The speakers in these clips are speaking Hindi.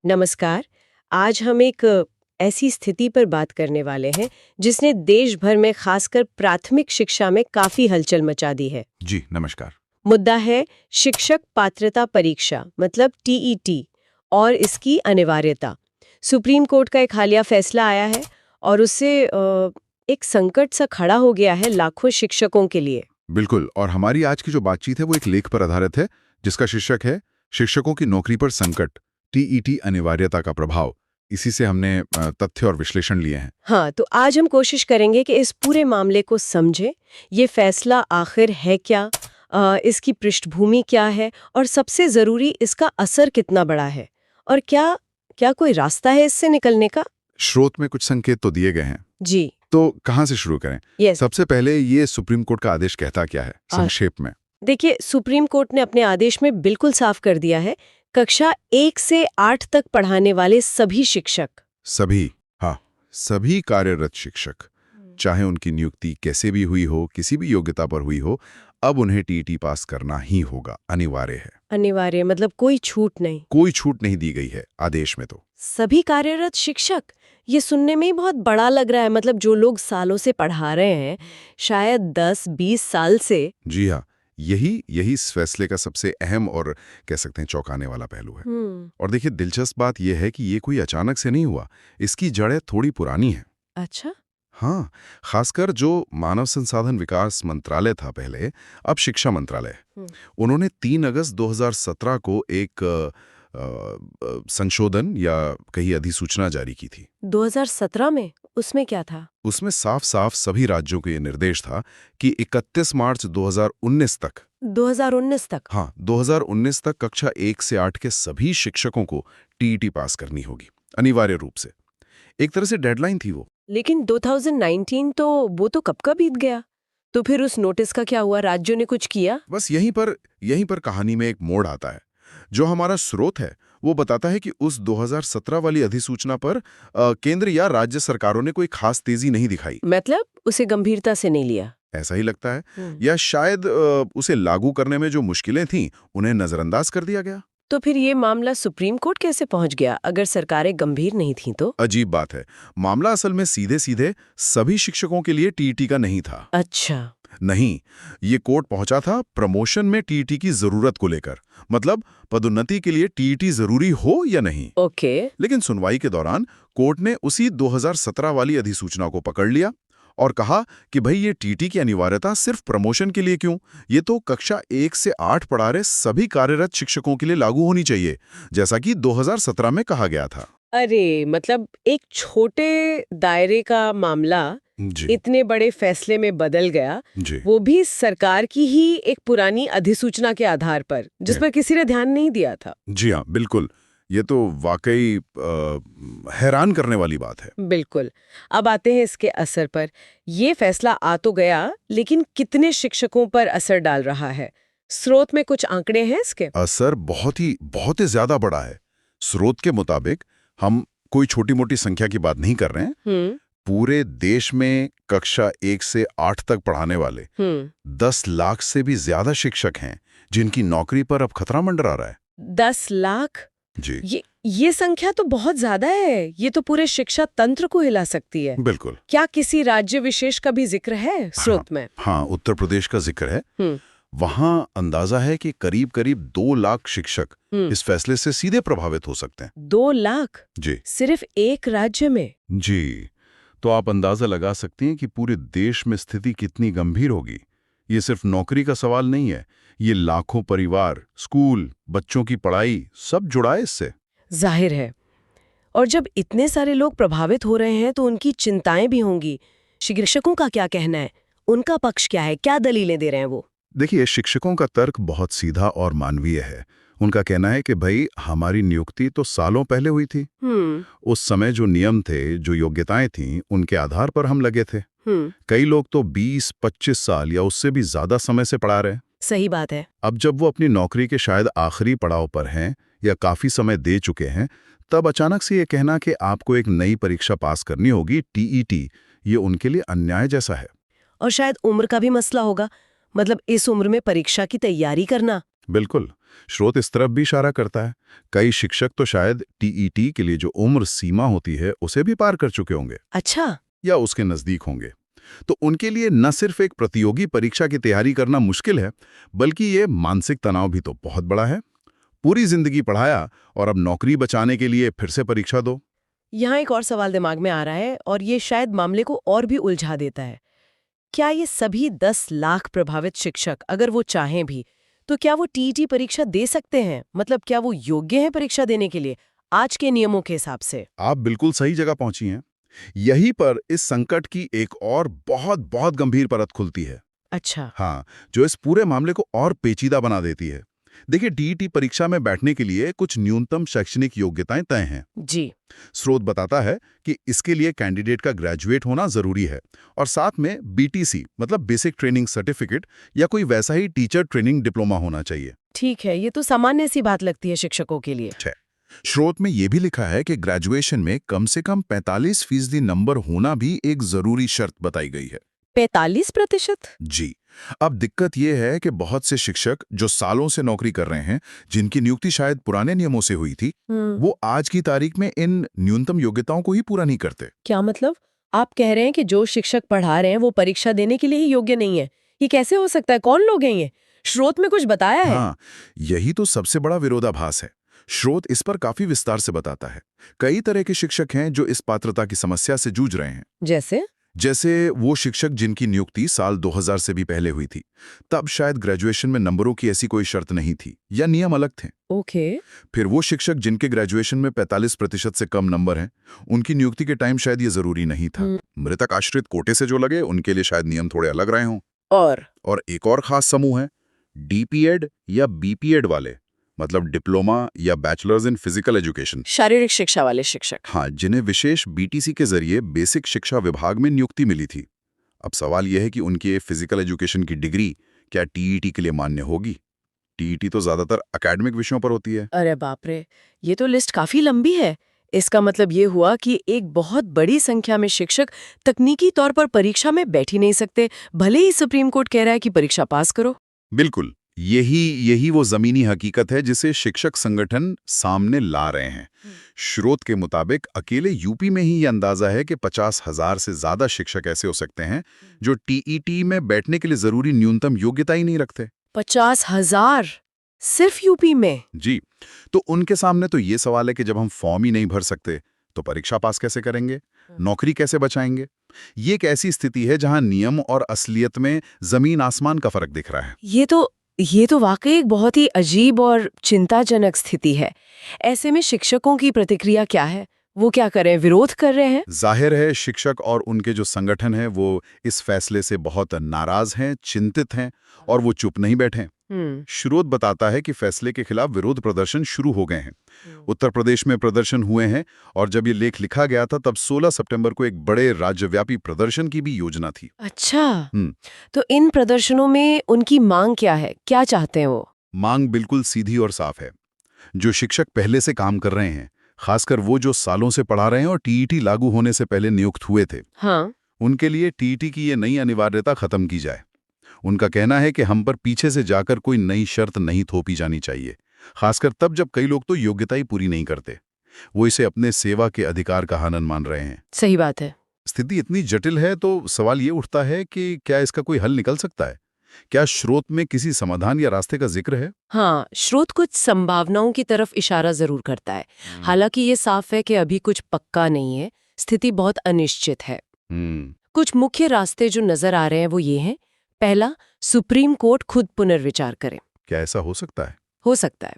नमस्कार। आज हम एक ऐसी स्थिति पर बात करने वाले हैं जिसने देश भर में खासकर प्राथमिक शिक्षा में काफी हलचल मचा दी है। जी नमस्कार। मुद्दा है शिक्षक पात्रता परीक्षा मतलब टीईटी और इसकी अनिवार्यता। सुप्रीम कोर्ट का एक हालिया फैसला आया है और उससे एक संकट सा खड़ा हो गया है लाखों शिक्षकों के लिए। बिल्कुल, और हमारी आज की जो बातचीत है वो एक लेख पर आधारित है जिसका शीर्षक है शिक्षकों की नौकरी पर संकट, टीईटी अनिवार्यता का प्रभाव। इसी से हमने तथ्य और विश्लेषण लिए हैं। हाँ, तो आज हम कोशिश करेंगे कि इस पूरे मामले को समझें। ये फैसला आखिर है क्या, इसकी पृष्ठभूमि क्या है और सबसे ज़रूरी इसका असर कितना बड़ा है और क्या क्या कोई रास्ता है इससे निकलने का? स्रोत में कुछ संकेत तो दिए गए हैं, जी। तो कहाँ से शुरू करें? यस। सबसे पहले ये सुप्रीम कोर्ट का आदेश कहता क्या है संक्षेप में? देखिए, सुप्रीम कोर्ट ने अपने आदेश में बिल्कुल साफ कर दिया है, कक्षा 1 से 8 तक पढ़ाने वाले सभी शिक्षक, सभी, हाँ, सभी कार्यरत शिक्षक, चाहे उनकी नियुक्ति कैसे भी हुई हो, किसी भी योग्यता पर हुई हो, अब उन्हें टीईटी पास करना ही होगा, अनिवार्य है। अनिवार्य मतलब कोई छूट नहीं। कोई छूट नहीं दी गई है आदेश में। तो सभी कार्यरत शिक्षक, ये सुनने में ही बहुत बड़ा लग रहा है। मतलब जो लोग सालों से पढ़ा रहे हैं, शायद 10-20 साल से। जी हाँ, यही यही इस फैसले का सबसे अहम और कह सकते हैं चौंकाने वाला पहलू है। और देखिए, दिलचस्प बात यह है कि ये कोई अचानक से नहीं हुआ, इसकी जड़ें थोड़ी पुरानी हैं। अच्छा। हाँ, खासकर जो मानव संसाधन विकास मंत्रालय था पहले, अब शिक्षा मंत्रालय, उन्होंने 3 अगस्त 2017 को एक संशोधन या कहीं अधिसूचना जारी की थी। 2017 में? उसमें क्या था? उसमें साफ साफ सभी राज्यों को ये निर्देश था कि 31 मार्च 2019 तक 2019 तक? हाँ, 2019 तक कक्षा 1 से 8 के सभी शिक्षकों को टीईटी पास करनी होगी, अनिवार्य रूप से। एक तरह से डेडलाइन थी वो। लेकिन 2019 तो वो तो कब का बीत गया। तो फिर उस नोटिस का क्या हुआ? राज्यों ने कुछ किया? बस यहीं पर कहानी में एक मोड़ आता है। जो हमारा स्रोत है वो बताता है कि उस 2017 वाली अधिसूचना पर केंद्र या राज्य सरकारों ने कोई खास तेजी नहीं दिखाई। मतलब उसे गंभीरता से नहीं लिया? ऐसा ही लगता है। या शायद उसे लागू करने में जो मुश्किलें थीं उन्हें नजरअंदाज कर दिया गया। तो फिर ये मामला सुप्रीम कोर्ट कैसे पहुंच गया अगर सरकारें गंभीर नहीं थीं तो? अजीब बात है, मामला असल में सीधे सीधे सभी शिक्षकों के लिए टीईटी का नहीं था। अच्छा। नहीं, ये कोर्ट पहुंचा था प्रमोशन में टीईटी की जरूरत को लेकर, मतलब पदोन्नति के लिए टीईटी जरूरी हो या नहीं। ओके। लेकिन सुनवाई के दौरान कोर्ट ने उसी 2017 वाली अधिसूचना को पकड़ लिया और कहा कि भाई ये टीईटी की अनिवार्यता सिर्फ प्रमोशन के लिए क्यों, ये तो कक्षा 1 से 8 पढ़ा रहे सभी कार्यरत शिक्षकों के लिए लागू होनी चाहिए, जैसा कि 2017 में कहा गया था। अरे, मतलब एक छोटे दायरे का मामला जी इतने बड़े फैसले में बदल गया, जी वो भी सरकार की ही एक पुरानी अधिसूचना के आधार पर, जिस पर किसी ने ध्यान नहीं दिया था। जी हाँ, बिल्कुल। ये तो वाकई हैरान करने वाली बात है। बिल्कुल। अब आते हैं इसके असर पर। ये फैसला आ तो गया, लेकिन कितने शिक्षकों पर असर डाल रहा है? स्रोत में कुछ आंकड़े हैं इसके? असर बहुत ही ज्यादा बड़ा है। स्रोत के मुताबिक, हम कोई छोटी मोटी संख्या की बात नहीं कर रहे हैं, पूरे देश में कक्षा 1 से 8 तक पढ़ाने वाले 10 लाख से भी ज्यादा शिक्षक हैं जिनकी नौकरी पर अब खतरा मंडरा रहा है। 10 लाख? जी ये संख्या तो बहुत ज्यादा है। ये तो पूरे शिक्षा तंत्र को हिला सकती है। बिल्कुल। क्या किसी राज्य विशेष का भी जिक्र है स्रोत में? हाँ, उत्तर प्रदेश का जिक्र है। वहां अंदाजा है कि करीब करीब 2 लाख शिक्षक इस फैसले से सीधे प्रभावित हो सकते हैं। 2 लाख? जी। सिर्फ एक राज्य में? जी, तो आप अंदाजा लगा सकती हैं कि पूरे देश में स्थिति कितनी गंभीर होगी। ये सिर्फ नौकरी का सवाल नहीं है, ये लाखों परिवार, स्कूल, बच्चों की पढ़ाई, सब जुड़ा है इससे। जाहिर है। और जब इतने सारे लोग प्रभावित हो रहे हैं तो उनकी चिंताएं भी होंगी। शिक्षकों का क्या कहना है? उनका पक्ष क्या है? क्या दलीलें दे रहे हैं वो? देखिए, शिक्षकों का तर्क बहुत सीधा और मानवीय है। उनका कहना है कि भाई, हमारी नियुक्ति तो सालों पहले हुई थी। उस समय जो नियम थे, जो योग्यताएं थीं, उनके आधार पर हम लगे थे। कई लोग तो 20-25 साल या उससे भी ज्यादा समय से पढ़ा रहे हैं। सही बात है। अब जब वो अपनी नौकरी के शायद आखिरी पड़ाव पर हैं या काफी समय दे चुके हैं, तब अचानक से ये कहना कि आपको एक नई परीक्षा पास करनी होगी, टीईटी, ये उनके लिए अन्याय जैसा है। और शायद उम्र का भी मसला होगा। मतलब इस उम्र में परीक्षा की तैयारी करना। बिल्कुल। स्रोत इस तरफ भी इशारा करता है। कई शिक्षक तो शायद टीईटी के लिए जो उम्र सीमा होती है उसे भी पार कर चुके होंगे अच्छा। या उसके नजदीक होंगे। तो उनके लिए न सिर्फ एक प्रतियोगी परीक्षा की तैयारी करना मुश्किल है, बल्कि ये मानसिक तनाव भी तो बहुत बड़ा है। पूरी जिंदगी पढ़ाया और अब नौकरी बचाने के लिए फिर से परीक्षा दो। यहाँ एक और सवाल दिमाग में आ रहा है और ये शायद मामले को और भी उलझा देता है। क्या ये सभी 10 लाख प्रभावित शिक्षक, अगर वो चाहें भी, तो क्या वो टीईटी परीक्षा दे सकते हैं? मतलब क्या वो योग्य हैं परीक्षा देने के लिए आज के नियमों के हिसाब से? आप बिल्कुल सही जगह पहुंची हैं। यहीं पर इस संकट की एक और बहुत बहुत गंभीर परत खुलती है। अच्छा। हाँ, जो इस पूरे मामले को और पेचीदा बना देती है। देखिए, टीईटी परीक्षा में बैठने के लिए कुछ न्यूनतम शैक्षणिक योग्यताएं तय हैं। जी। स्रोत बताता है कि इसके लिए कैंडिडेट का ग्रेजुएट होना जरूरी है और साथ में बीटीसी मतलब बेसिक ट्रेनिंग सर्टिफिकेट या कोई वैसा ही टीचर ट्रेनिंग डिप्लोमा होना चाहिए। ठीक है, ये तो सामान्य सी बात लगती है शिक्षकों के लिए। स्रोत में यह भी लिखा है कि ग्रेजुएशन में कम से कम 45% नंबर होना भी एक जरूरी शर्त बताई गई है। 45%? जी। अब दिक्कत यह है कि बहुत से शिक्षक जो सालों से नौकरी कर रहे हैं, जिनकी नियुक्ति शायद पुराने नियमों से हुई थी, वो आज की तारीख में इन न्यूनतम योग्यताओं को ही पूरा नहीं करते। क्या मतलब? आप कह रहे हैं कि जो शिक्षक पढ़ा रहे हैं वो परीक्षा देने के लिए ही योग्य नहीं है? ये कैसे हो सकता है? कौन लोग हैं ये? स्रोत में कुछ बताया है? हाँ, यही तो सबसे बड़ा विरोधाभास है। स्रोत इस पर काफी विस्तार से बताता है। कई तरह के शिक्षक हैं जो इस पात्रता की समस्या से जूझ रहे हैं। जैसे वो शिक्षक जिनकी नियुक्ति साल 2000 से भी पहले हुई थी। तब शायद ग्रेजुएशन में नंबरों की ऐसी कोई शर्त नहीं थी या नियम अलग थे। ओके। फिर वो शिक्षक जिनके ग्रेजुएशन में 45% से कम नंबर हैं, उनकी नियुक्ति के टाइम शायद ये जरूरी नहीं था। मृतक आश्रित कोटे से जो लगे, उनके लिए शायद नियम थोड़े अलग रहे हों। और एक और खास समूह है डीपीएड या बीपीएड वाले, मतलब डिप्लोमा या बैचलर्स इन फिजिकल एजुकेशन, शारीरिक शिक्षा वाले शिक्षक। हाँ, जिन्हें विशेष बीटीसी के जरिए बेसिक शिक्षा विभाग में नियुक्ति मिली थी। अब सवाल यह है कि उनकी फिजिकल एजुकेशन की डिग्री क्या टीईटी के लिए मान्य होगी? टीईटी तो ज्यादातर एकेडमिक विषयों पर होती है। अरे बाप रे, ये तो लिस्ट काफी लंबी है। इसका मतलब ये हुआ कि एक बहुत बड़ी संख्या में शिक्षक तकनीकी तौर पर परीक्षा में बैठ ही नहीं सकते, भले ही सुप्रीम कोर्ट कह रहा है कि परीक्षा पास करो। बिल्कुल, यही वो जमीनी हकीकत है जिसे शिक्षक संगठन सामने ला रहे हैं। स्रोत के मुताबिक अकेले यूपी में ही ये अंदाजा है कि 50,000 से ज्यादा शिक्षक ऐसे हो सकते हैं जो टीईटी में बैठने के लिए जरूरी न्यूनतम योग्यता ही नहीं रखते। 50,000 सिर्फ यूपी में? जी। तो उनके सामने तो ये सवाल है कि जब हम फॉर्म ही नहीं भर सकते तो परीक्षा पास कैसे करेंगे, नौकरी कैसे बचाएंगे? ये एक ऐसी स्थिति है जहां नियम और असलियत में जमीन आसमान का फर्क दिख रहा है। ये तो वाकई एक बहुत ही अजीब और चिंताजनक स्थिति है। ऐसे में शिक्षकों की प्रतिक्रिया क्या है? वो क्या करें, विरोध कर रहे हैं? जाहिर है शिक्षक और उनके जो संगठन हैं वो इस फैसले से बहुत नाराज हैं, चिंतित हैं और वो चुप नहीं बैठे। स्रोत बताता है कि फैसले के खिलाफ विरोध प्रदर्शन शुरू हो गए हैं। उत्तर प्रदेश में प्रदर्शन हुए हैं और जब ये लेख लिखा गया था तब 16 सितंबर को एक बड़े राज्यव्यापी प्रदर्शन की भी योजना थी। अच्छा। तो इन प्रदर्शनों में उनकी मांग क्या है? क्या चाहते हैं वो? मांग बिल्कुल सीधी और साफ है। जो शिक्षक पहले से काम कर रहे हैं, खासकर वो जो सालों से पढ़ा रहे हैं और टीईटी लागू होने से पहले नियुक्त हुए थे, हाँ, उनके लिए टीईटी की ये नई अनिवार्यता खत्म की जाए। उनका कहना है कि हम पर पीछे से जाकर कोई नई शर्त नहीं थोपी जानी चाहिए, खासकर तब जब कई लोग तो योग्यता ही पूरी नहीं करते। वो इसे अपने सेवा के अधिकार का हनन मान रहे हैं। सही बात है। स्थिति इतनी जटिल है तो सवाल ये उठता है कि क्या इसका कोई हल निकल सकता है? क्या स्रोत में किसी समाधान या रास्ते का जिक्र है? हाँ, स्रोत कुछ संभावनाओं की तरफ इशारा जरूर करता है। हालांकि ये साफ है कि अभी कुछ पक्का नहीं है, स्थिति बहुत अनिश्चित है। कुछ मुख्य रास्ते जो नजर आ रहे हैं वो ये हैं। पहला, सुप्रीम कोर्ट खुद पुनर्विचार करे। क्या ऐसा हो सकता है? हो सकता है।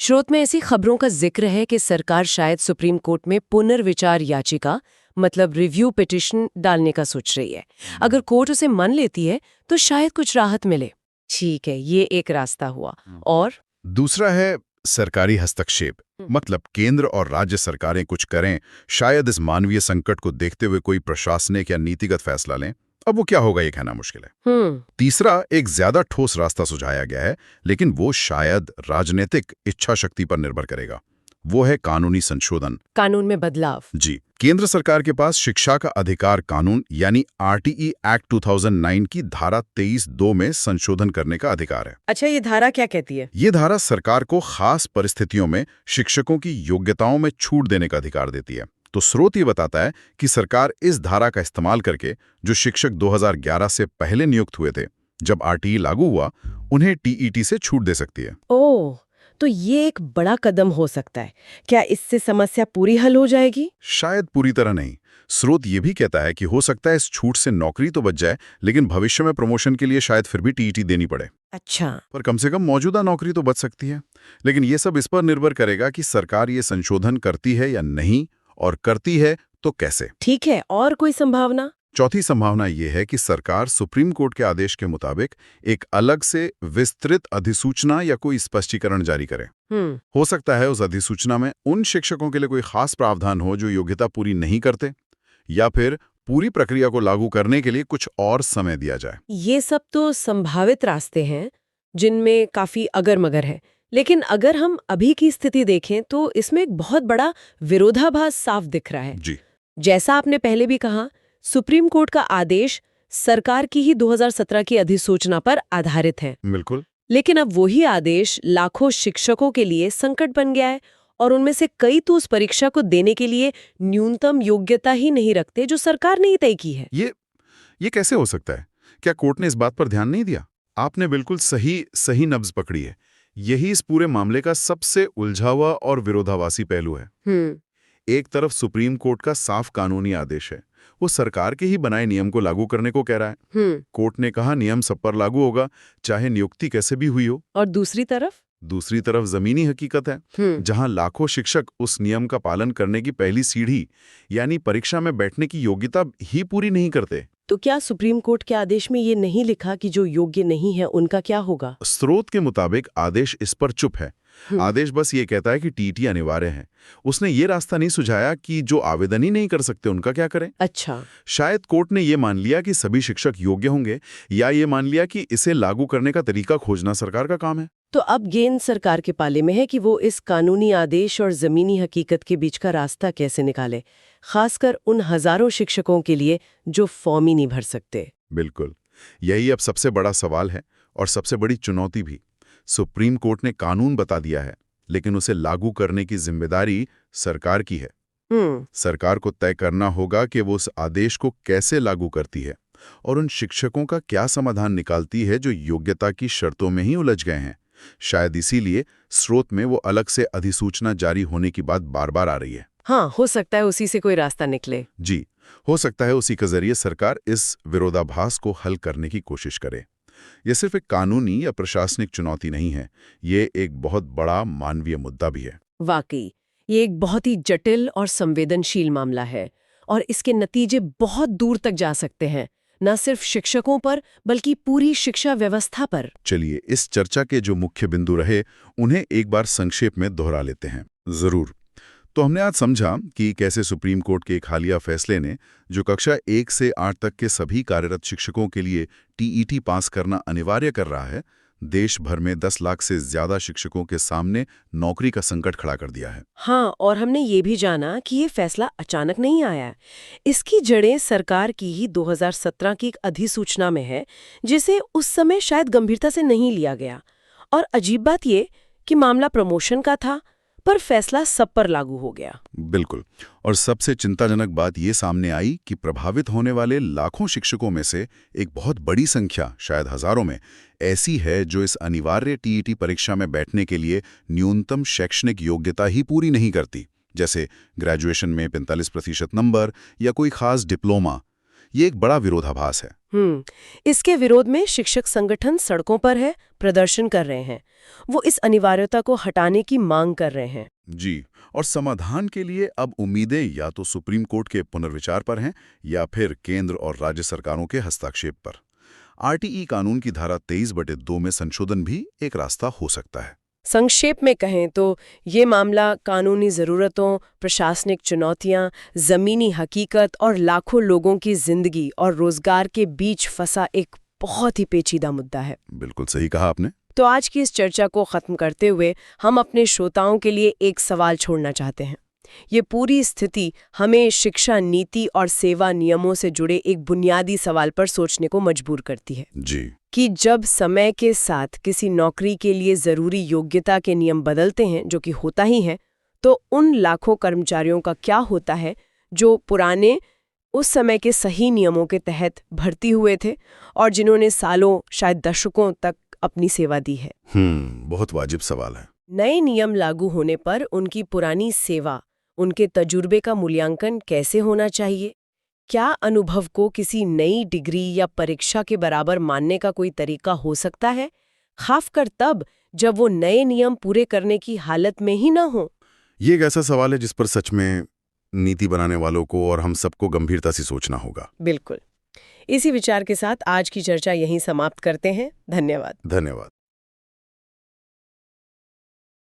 स्रोत में ऐसी खबरों का जिक्र है कि सरकार शायद सुप्रीम कोर्ट में पुनर्विचार याचिका मतलब रिव्यू पिटिशन डालने का सोच रही है। अगर कोर्ट उसे मान लेती है तो शायद कुछ राहत मिले। ठीक है, ये एक रास्ता हुआ। और दूसरा है सरकारी हस्तक्षेप, मतलब केंद्र और राज्य सरकारें कुछ करें, शायद इस मानवीय संकट को देखते हुए कोई प्रशासनिक या नीतिगत फैसला लें। अब वो क्या होगा ये कहना मुश्किल है। तीसरा, एक ज्यादा ठोस रास्ता सुझाया गया है, लेकिन वो शायद राजनीतिक इच्छा शक्ति पर निर्भर करेगा। वो है कानूनी संशोधन। कानून में बदलाव। जी, केंद्र सरकार के पास शिक्षा का अधिकार कानून यानी आरटीई एक्ट 2009 की धारा 23(2) में संशोधन करने का अधिकार है। अच्छा, ये धारा क्या कहती है? ये धारा सरकार को खास परिस्थितियों में शिक्षकों की योग्यताओं में छूट देने का अधिकार देती है। तो स्रोत ये बताता है कि सरकार इस धारा का इस्तेमाल करके जो शिक्षक 2011 से पहले नियुक्त हुए थे, जब आरटीई लागू हुआ, उन्हें टीईटी से छूट दे सकती है। ओह, तो ये एक बड़ा कदम हो सकता है। क्या इससे समस्या पूरी हल हो जाएगी? शायद पूरी तरह नहीं। स्रोत ये भी कहता है कि हो सकता है इस छूट से नौकरी तो बच जाए, लेकिन भविष्य में प्रमोशन के लिए शायद फिर भी टीईटी देनी पड़े। अच्छा। पर कम से कम मौजूदा नौकरी तो बच सकती है। लेकिन ये सब इस पर निर्भर करेगा कि सरकार ये संशोधन करती है या नहीं, और करती है तो कैसे। ठीक है, और कोई संभावना? चौथी संभावना ये है कि सरकार सुप्रीम कोर्ट के आदेश के मुताबिक एक अलग से विस्तृत अधिसूचना या कोई स्पष्टीकरण जारी करे। हो सकता है उस अधिसूचना में उन शिक्षकों के लिए कोई खास प्रावधान हो जो योग्यता पूरी नहीं करते, या फिर पूरी प्रक्रिया को लागू करने के लिए कुछ और समय दिया जाए। ये सब तो संभावित रास्ते हैं जिनमें काफी अगर मगर है। लेकिन अगर हम अभी की स्थिति देखें तो इसमें एक बहुत बड़ा विरोधाभास साफ दिख रहा है। जी, जैसा आपने पहले भी कहा, सुप्रीम कोर्ट का आदेश सरकार की ही 2017 की अधिसूचना पर आधारित है। बिल्कुल। लेकिन अब वही आदेश लाखों शिक्षकों के लिए संकट बन गया है, और उनमें से कई तो उस परीक्षा को देने के लिए न्यूनतम योग्यता ही नहीं रखते जो सरकार ने ही तय की है। ये कैसे हो सकता है? क्या कोर्ट ने इस बात पर ध्यान नहीं दिया? आपने बिल्कुल सही नब्ज पकड़ी है। यही इस पूरे मामले का सबसे उलझा हुआ और विरोधाभासी पहलू है। एक तरफ सुप्रीम कोर्ट का साफ कानूनी आदेश है, वो सरकार के ही बनाए नियम को लागू करने को कह रहा है। कोर्ट ने कहा नियम सब पर लागू होगा, चाहे नियुक्ति कैसे भी हुई हो। और दूसरी तरफ जमीनी हकीकत है, जहां लाखों शिक्षक उस नियम का पालन करने की पहली सीढ़ी यानी परीक्षा में बैठने की योग्यता ही पूरी नहीं करते। तो क्या सुप्रीम कोर्ट के आदेश में ये नहीं लिखा कि जो योग्य नहीं है उनका क्या होगा? स्रोत के मुताबिक आदेश इस पर चुप है। आदेश बस ये कहता है कि टीईटी अनिवार्य है। उसने ये रास्ता नहीं सुझाया कि जो आवेदन ही नहीं कर सकते उनका क्या करें। अच्छा। शायद कोर्ट ने ये मान लिया कि सभी शिक्षक योग्य होंगे, या ये मान लिया कि इसे लागू करने का तरीका खोजना सरकार का काम है। तो अब गेंद सरकार के पाले में है कि वो इस कानूनी आदेश और जमीनी हकीकत के बीच का रास्ता कैसे निकाले, खासकर उन हजारों शिक्षकों के लिए जो फॉर्म ही नहीं भर सकते। बिल्कुल, यही अब सबसे बड़ा सवाल है और सबसे बड़ी चुनौती भी। सुप्रीम कोर्ट ने कानून बता दिया है, लेकिन उसे लागू करने की जिम्मेदारी सरकार की है। सरकार को तय करना होगा कि वो उस आदेश को कैसे लागू करती है और उन शिक्षकों का क्या समाधान निकालती है जो योग्यता की शर्तों में ही उलझ गए हैं। शायद इसीलिए स्रोत में वो अलग से अधिसूचना जारी होने की बात बार-बार आ रही है। हाँ, हो सकता है उसी से कोई रास्ता निकले। जी, हो सकता है उसी के जरिए सरकार इस विरोधाभास को हल करने की कोशिश करे। यह सिर्फ एक कानूनी या प्रशासनिक चुनौती नहीं है, ये एक बहुत बड़ा मानवीय मुद्दा भी है। वाकई, ये एक बहुत ही जटिल और संवेदनशील मामला है, और इसके नतीजे बहुत दूर तक जा सकते हैं, न सिर्फ शिक्षकों पर बल्कि पूरी शिक्षा व्यवस्था पर। चलिए, इस चर्चा के जो मुख्य बिंदु रहे उन्हें एक बार संक्षेप में दोहरा लेते हैं। जरूर। तो हमने आज समझा कि कैसे सुप्रीम कोर्ट के एक हालिया फैसले ने, जो कक्षा 1 से 8 तक के सभी कार्यरत शिक्षकों के लिए टीईटी पास करना अनिवार्य कर रहा है, देश भर में 10 लाख से ज्यादा शिक्षकों के सामने नौकरी का संकट खड़ा कर दिया है। हाँ, और हमने ये भी जाना कि ये फैसला अचानक नहीं आया है। इसकी जड़ें सरकार की ही 2017 की एक अधिसूचना में है, जिसे उस समय शायद गंभीरता से नहीं लिया गया। और अजीब बात ये कि मामला प्रमोशन का था, पर फैसला सब पर लागू हो गया। बिल्कुल। और सबसे चिंताजनक बात ये सामने आई कि प्रभावित होने वाले लाखों शिक्षकों में से एक बहुत बड़ी संख्या, शायद हजारों में, ऐसी है जो इस अनिवार्य टीईटी परीक्षा में बैठने के लिए न्यूनतम शैक्षणिक योग्यता ही पूरी नहीं करती, जैसे ग्रेजुएशन में 45% नंबर या कोई खास डिप्लोमा। ये एक बड़ा विरोधाभास है। इसके विरोध में शिक्षक संगठन सड़कों पर है, प्रदर्शन कर रहे हैं। वो इस अनिवार्यता को हटाने की मांग कर रहे हैं। जी, और समाधान के लिए अब उम्मीदें या तो सुप्रीम कोर्ट के पुनर्विचार पर हैं या फिर केंद्र और राज्य सरकारों के हस्तक्षेप पर। आरटीई कानून की धारा 23/2 में संशोधन भी एक रास्ता हो सकता है। संक्षेप में कहें तो ये मामला कानूनी ज़रूरतों, प्रशासनिक चुनौतियां, ज़मीनी हकीकत और लाखों लोगों की जिंदगी और रोजगार के बीच फंसा एक बहुत ही पेचीदा मुद्दा है। बिल्कुल सही कहा आपने। तो आज की इस चर्चा को खत्म करते हुए हम अपने श्रोताओं के लिए एक सवाल छोड़ना चाहते हैं। ये पूरी स्थिति हमें शिक्षा नीति और सेवा नियमों से जुड़े एक बुनियादी सवाल पर सोचने को मजबूर करती है जी। कि जब समय के साथ किसी नौकरी के लिए जरूरी योग्यता के नियम बदलते हैं, जो कि होता ही है, तो उन लाखों कर्मचारियों का क्या होता है जो पुराने उस समय के सही नियमों के तहत भर्ती हुए थे और जिन्होंने सालों शायद दशकों तक अपनी सेवा दी है। बहुत वाजिब सवाल है। नए नियम लागू होने पर उनकी पुरानी सेवा, उनके तजुर्बे का मूल्यांकन कैसे होना चाहिए? क्या अनुभव को किसी नई डिग्री या परीक्षा के बराबर मानने का कोई तरीका हो सकता है, खासकर तब जब वो नए नियम पूरे करने की हालत में ही ना हो? ये एक ऐसा सवाल है जिस पर सच में नीति बनाने वालों को और हम सबको गंभीरता से सोचना होगा। बिल्कुल। इसी विचार के साथ आज की चर्चा यहीं समाप्त करते हैं। धन्यवाद। धन्यवाद।